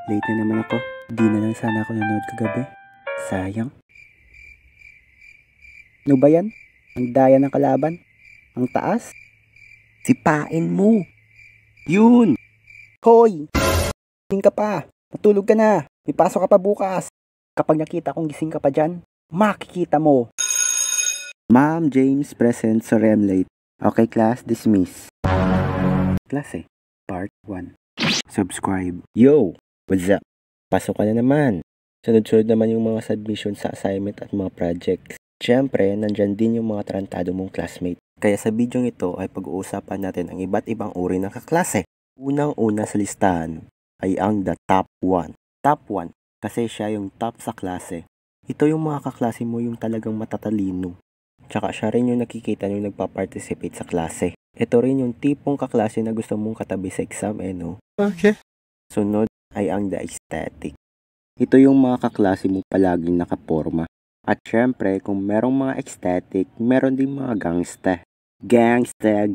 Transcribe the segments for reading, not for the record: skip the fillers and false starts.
Late na naman ako. Di na lang sana ako nanood kagabi. Sayang. Ano ba yan? Ang daya ng kalaban? Ang taas? Sipain mo! Yun! Hoy! Gising ka pa! Matulog ka na! May pasok ka pa bukas! Kapag nakita kong gising ka pa dyan, makikita mo! Ma'am James present, sorry I'm late. Okay class, dismiss. Klase, part 1. Subscribe. Yo! What's up? Pasok ka na naman. Sunod-sunod naman yung mga submission sa assignment at mga projects. Siyempre, nandyan din yung mga tarantado mong classmate. Kaya sa video ito ay pag-uusapan natin ang iba't ibang uri ng kaklase. Unang-una sa listahan ay ang the top 1. Top 1 kasi siya yung top sa klase. Ito yung mga kaklase mo yung talagang matatalino. Tsaka siya rin yung nakikita nyo nagpa-participate sa klase. Ito rin yung tipong kaklase na gusto mong katabi sa exam no? Okay. Sunod ay ang the aesthetic. Ito yung mga kaklase mo palaging nakaporma. At syempre, kung merong mga aesthetic, meron din mga gangsta. Gangsta.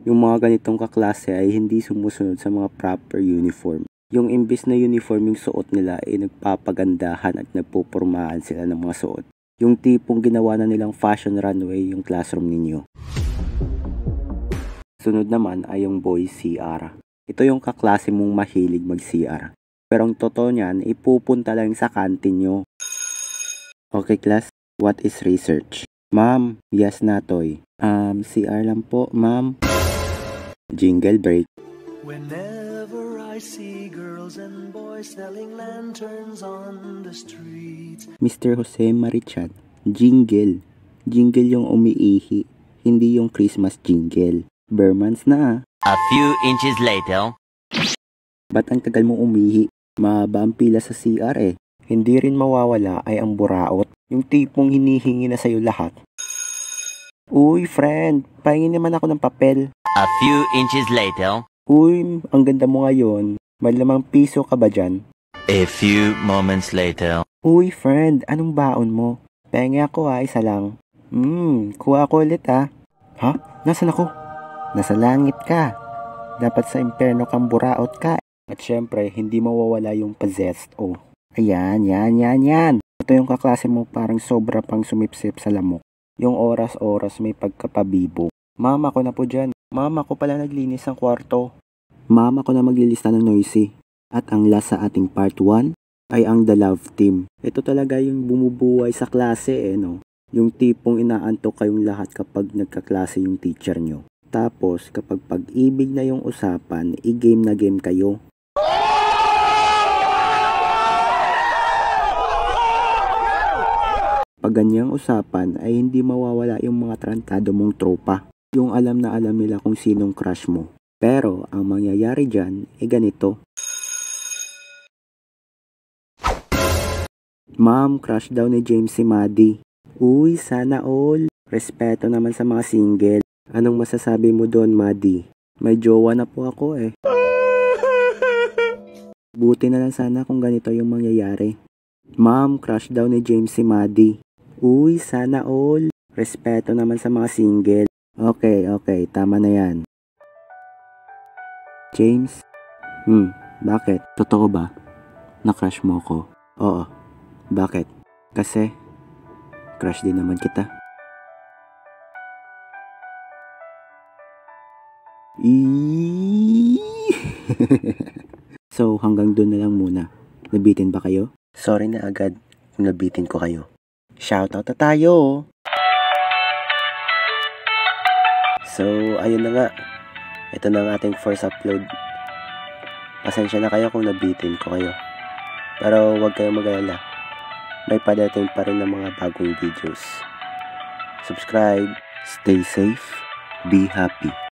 Yung mga ganitong kaklase ay hindi sumusunod sa mga proper uniform. Yung imbis na uniform yung suot nila ay nagpapagandahan at nagpupormahan sila ng mga suot. Yung tipong ginawa na nilang fashion runway yung classroom ninyo. Sunod naman ay yung boy CR. Ito yung kaklase mong mahilig mag-CR. Pero ang totoo niyan, ipupunta lang sa kantin nyo. Okay class, what is research? Ma'am, yes na toy. CR lang po, ma'am. Jingle break. Whenever I see girls and boys selling lanterns on the streets. Mr. Jose Marichan, jingle. Jingle yung umiihi, hindi yung Christmas jingle. Bermans na. A few inches later. Ba't ang tagal mong umihi? Mahaba ang pila sa CR Hindi rin mawawala ay ang buraot. Yung tipong hinihingi na sa'yo lahat. Uy, friend, pahingin naman ako ng papel. A few inches later. Uy, ang ganda mo ngayon. May ₱5 ka ba dyan? A few moments later. Uy, friend, anong baon mo? Pahingi ako isa lang. Kuha ko ulit Ha? Nasaan ako? Nasa langit ka. Dapat sa impyerno kang buraot ka. At syempre, hindi mawawala yung possessed Ayan, yan. Ito yung kaklase mo parang sobra pang sumipsip sa lamok. Yung oras-oras may pagkapabibo. Mama ko na po dyan. Mama ko pala naglinis ng kwarto. Mama ko na maglilista ng noisy. At ang last sa ating part 1 ay ang the love team. Ito talaga yung bumubuhay sa klase no? Yung tipong inaantok kayong lahat kapag nagkaklase yung teacher nyo. Tapos kapag pag-ibig na yung usapan, i-game na game kayo. Pag ganyang usapan ay hindi mawawala yung mga tarantado mong tropa. Yung alam na alam nila kung sinong crush mo. Pero ang mangyayari dyan ay ganito. Ma'am, crush daw ni James si Maddie. Uy, sana all. Respeto naman sa mga single. Anong masasabi mo doon, Maddie? May jowa na po ako Buti na lang sana kung ganito yung mangyayari. Ma'am, crush daw ni James si Maddie. Uy, sana all. Respeto naman sa mga single. Okay, tama na yan. James? Bakit? Totoo ba? Na-crush mo ko? Oo. Bakit? Kasi, crush din naman kita. So, hanggang doon na lang muna. Nabitin ba kayo? Sorry na agad kung nabitin ko kayo. Shoutout na tayo! So, ayun na nga. Ito na ang ating first upload. Pasensya na kayo kung nabitin ko kayo. Pero huwag kayong mag-alala. May padating pa rin ng mga bagong videos. Subscribe, stay safe, be happy.